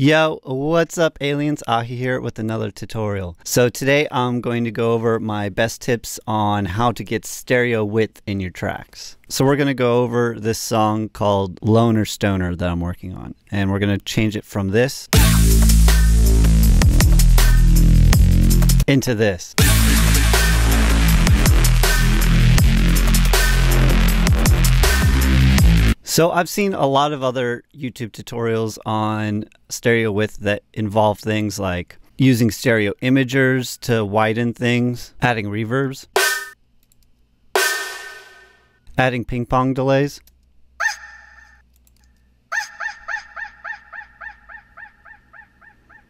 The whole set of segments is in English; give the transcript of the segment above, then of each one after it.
Yo, what's up aliens? AHEE here with another tutorial. So today I'm going to go over my best tips on how to get stereo width in your tracks. So we're going to go over this song called Loner Stoner that I'm working on. And we're going to change it from this into this. So I've seen a lot of other YouTube tutorials on stereo width that involve things like using stereo imagers to widen things, adding reverbs, adding ping-pong delays,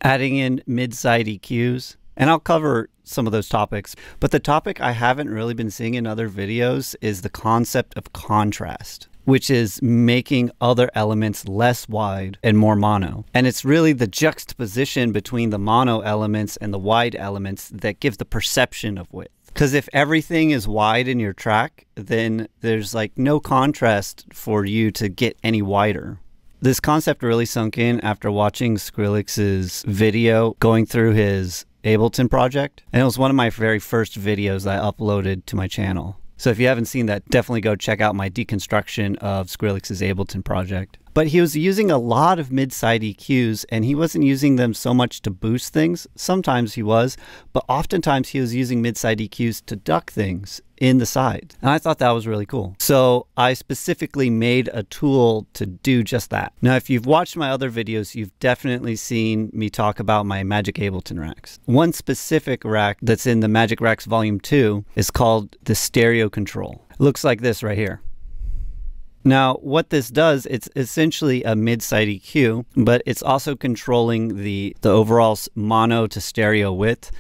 adding in mid-side EQs, and I'll cover some of those topics. But the topic I haven't really been seeing in other videos is the concept of contrast, which is making other elements less wide and more mono. And it's really the juxtaposition between the mono elements and the wide elements that gives the perception of width. Because if everything is wide in your track, then there's like no contrast for you to get any wider. This concept really sunk in after watching Skrillex's video going through his Ableton project. And it was one of my very first videos that I uploaded to my channel. So if you haven't seen that, definitely go check out my deconstruction of Skrillex's Ableton project. But he was using a lot of mid-side EQs, and he wasn't using them so much to boost things. Sometimes he was, but oftentimes he was using mid-side EQs to duck things in the side. And I thought that was really cool. So I specifically made a tool to do just that. Now, if you've watched my other videos, you've definitely seen me talk about my Magic Ableton racks. One specific rack that's in the Magic Racks Volume 2 is called the Stereo Control. It looks like this right here. Now, what this does, it's essentially a mid-side EQ, but it's also controlling the overall mono to stereo width,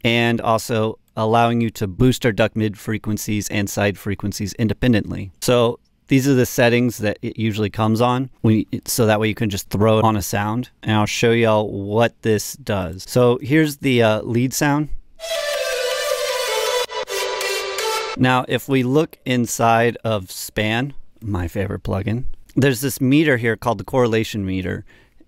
and also allowing you to boost or duck mid frequencies and side frequencies independently. So these are the settings that it usually comes on, so that way you can just throw it on a sound. And I'll show y'all what this does. So here's the lead sound. Now, if we look inside of Span, my favorite plugin, there's this meter here called the correlation meter.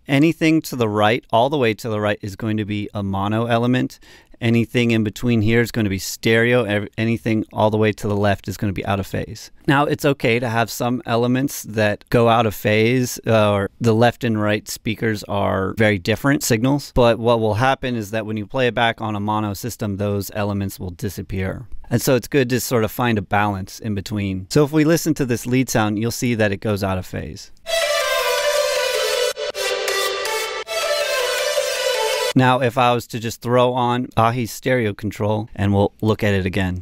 Anything to the right, all the way to the right, is going to be a mono element. Anything in between here is going to be stereo. Anything all the way to the left is going to be out of phase. Now, it's okay to have some elements that go out of phase, or the left and right speakers are very different signals. But what will happen is that when you play it back on a mono system, those elements will disappear. And so it's good to sort of find a balance in between. So if we listen to this lead sound, you'll see that it goes out of phase. Now, if I was to just throw on AHEE's stereo control, and we'll look at it again.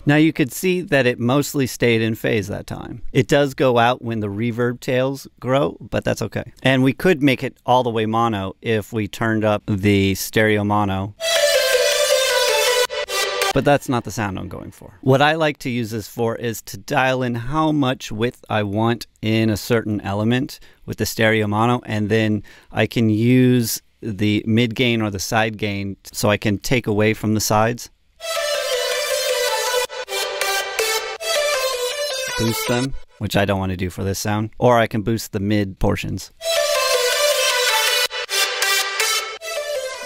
Now you could see that it mostly stayed in phase that time. It does go out when the reverb tails grow, but that's okay. And we could make it all the way mono if we turned up the stereo mono. But that's not the sound I'm going for. What I like to use this for is to dial in how much width I want in a certain element with the stereo mono, and then I can use the mid gain or the side gain so I can take away from the sides. Boost them, which I don't want to do for this sound. Or I can boost the mid portions.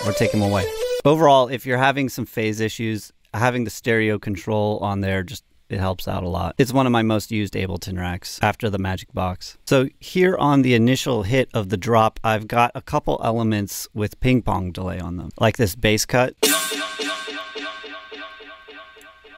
Or take them away. Overall, if you're having some phase issues, having the stereo control on there it helps out a lot. It's one of my most used Ableton racks after the Magic Box. So here on the initial hit of the drop, I've got a couple elements with ping-pong delay on them, like this bass cut.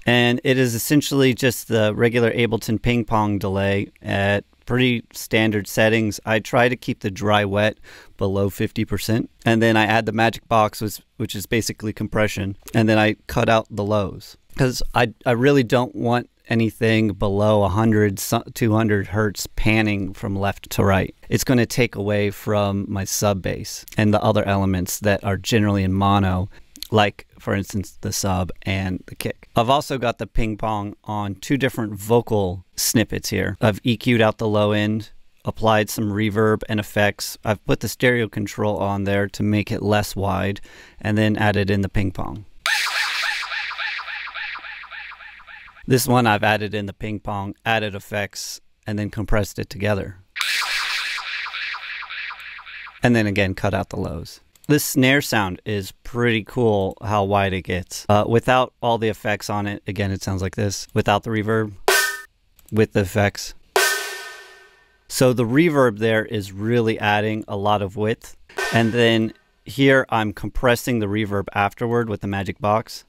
And it is essentially just the regular Ableton ping-pong delay at pretty standard settings. I try to keep the dry wet below 50%. And then I add the Magic Box, which is basically compression. And then I cut out the lows. Because I really don't want anything below 100, 200 hertz panning from left to right. It's going to take away from my sub bass and the other elements that are generally in mono, like, for instance, the sub and the kick. I've also got the ping pong on two different vocal snippets here. I've EQ'd out the low end, applied some reverb and effects. I've put the stereo control on there to make it less wide, and then added in the ping pong. This one I've added in the ping pong, added effects, and then compressed it together. And then again, cut out the lows. This snare sound is pretty cool, how wide it gets. Without all the effects on it, again, it sounds like this. Without the reverb, with the effects. So the reverb there is really adding a lot of width. And then here I'm compressing the reverb afterward with the magic box.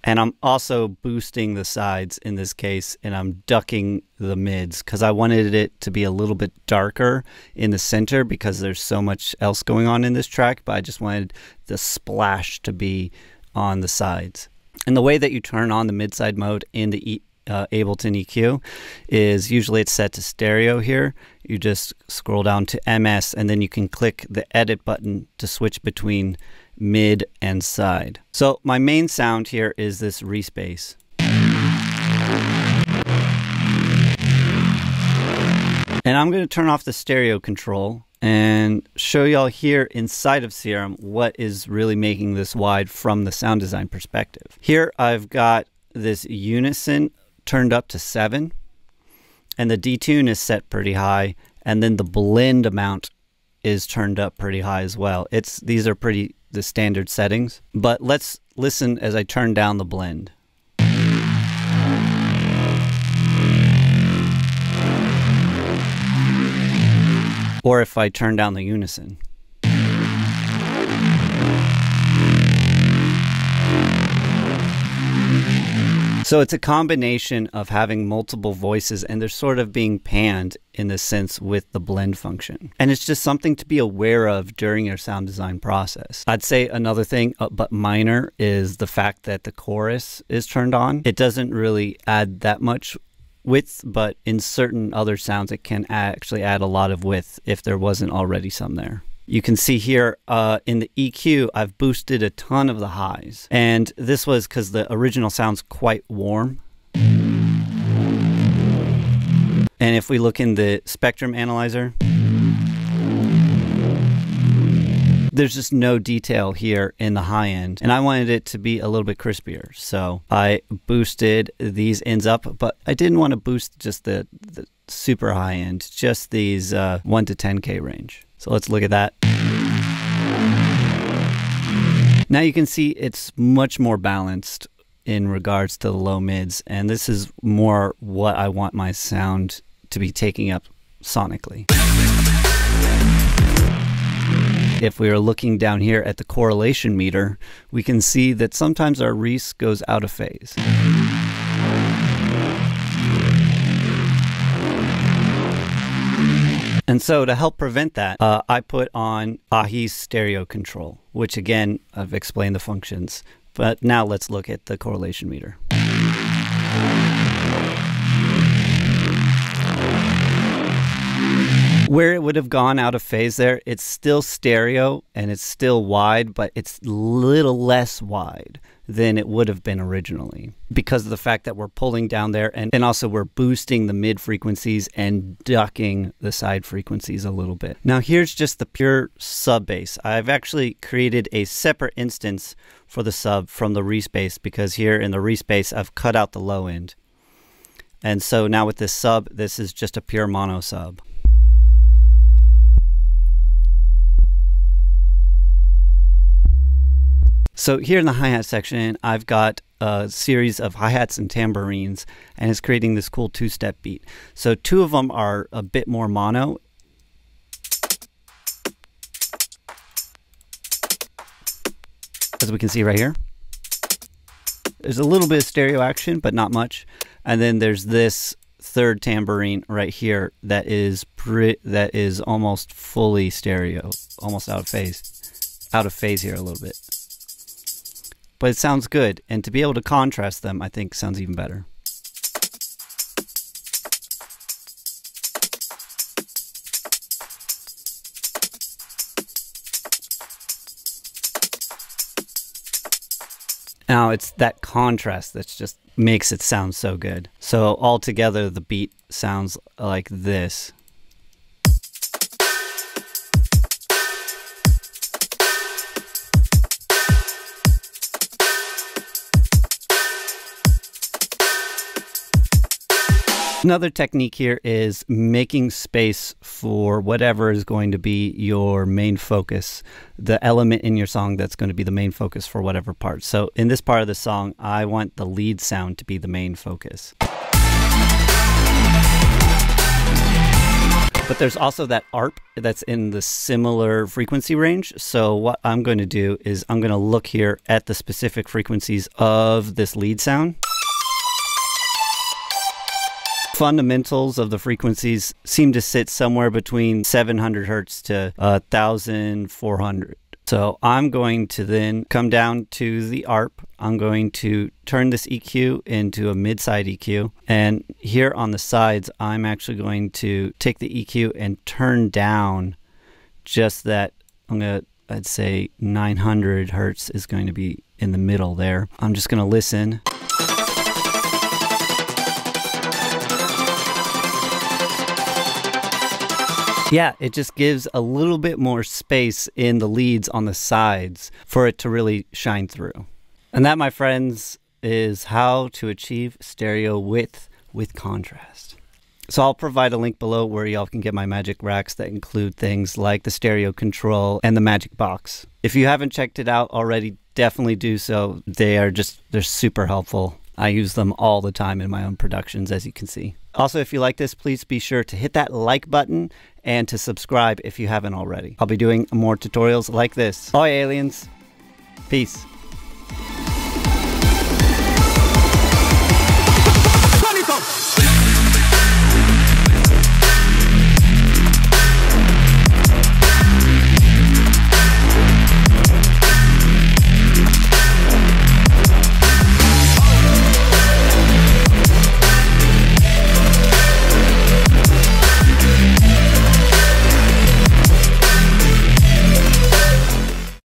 And I'm also boosting the sides in this case, and I'm ducking the mids because I wanted it to be a little bit darker in the center because there's so much else going on in this track, but I just wanted the splash to be on the sides. And the way that you turn on the mid-side mode in the Ableton EQ is usually it's set to stereo here. You just scroll down to MS and then you can click the edit button to switch between mid and side. So my main sound here is this respace. And I'm going to turn off the stereo control and show y'all here inside of Serum what is really making this wide from the sound design perspective. Here I've got this unison turned up to 7 and the detune is set pretty high, and then the blend amount is turned up pretty high as well. These are pretty the standard settings, but let's listen as I turn down the blend. Or if I turn down the unison. So it's a combination of having multiple voices, and they're sort of being panned in this sense with the blend function. And it's just something to be aware of during your sound design process. I'd say another thing, but minor, is the fact that the chorus is turned on. It doesn't really add that much width, but in certain other sounds it can actually add a lot of width if there wasn't already some there. You can see here in the EQ, I've boosted a ton of the highs. And this was because the original sound's quite warm. And if we look in the spectrum analyzer, there's just no detail here in the high end. And I wanted it to be a little bit crispier. So I boosted these ends up, but I didn't want to boost just the super high end, just these 1 to 10K range. So let's look at that. Now you can see it's much more balanced in regards to the low mids, and this is more what I want my sound to be taking up sonically. If we are looking down here at the correlation meter, we can see that sometimes our Reese goes out of phase. And so to help prevent that, I put on AHEE stereo control, which again, I've explained the functions. But now let's look at the correlation meter. Where it would have gone out of phase there, it's still stereo and it's still wide, but it's a little less wide than it would have been originally because of the fact that we're pulling down there, and also we're boosting the mid frequencies and ducking the side frequencies a little bit. Now here's just the pure sub bass. I've actually created a separate instance for the sub from the respace because here in the respace I've cut out the low end. And so now with this sub, this is just a pure mono sub. So here in the hi-hat section, I've got a series of hi-hats and tambourines, and it's creating this cool two-step beat. So 2 of them are a bit more mono. As we can see right here. There's a little bit of stereo action, but not much. And then there's this third tambourine right here that is almost fully stereo, almost out of phase. Out of phase here a little bit. But it sounds good, and to be able to contrast them, I think sounds even better. Now it's that contrast that just makes it sound so good. So altogether the beat sounds like this. Another technique here is making space for whatever is going to be your main focus, the element in your song that's going to be the main focus for whatever part. So in this part of the song, I want the lead sound to be the main focus. But there's also that ARP that's in the similar frequency range. So what I'm going to do is I'm going to look here at the specific frequencies of this lead sound. Fundamentals of the frequencies seem to sit somewhere between 700 hertz to 1400. So I'm going to then come down to the ARP. I'm going to turn this EQ into a mid-side EQ. And here on the sides, I'm actually going to take the EQ and turn down just that. I'd say 900 hertz is going to be in the middle there. I'm just going to listen. Yeah, it just gives a little bit more space in the leads on the sides for it to really shine through. And that, my friends, is how to achieve stereo width with contrast. So I'll provide a link below where y'all can get my magic racks that include things like the stereo control and the magic box. If you haven't checked it out already, definitely do so. They're super helpful. I use them all the time in my own productions, as you can see. Also, if you like this, please be sure to hit that like button and to subscribe if you haven't already. I'll be doing more tutorials like this. Bye, aliens. Peace.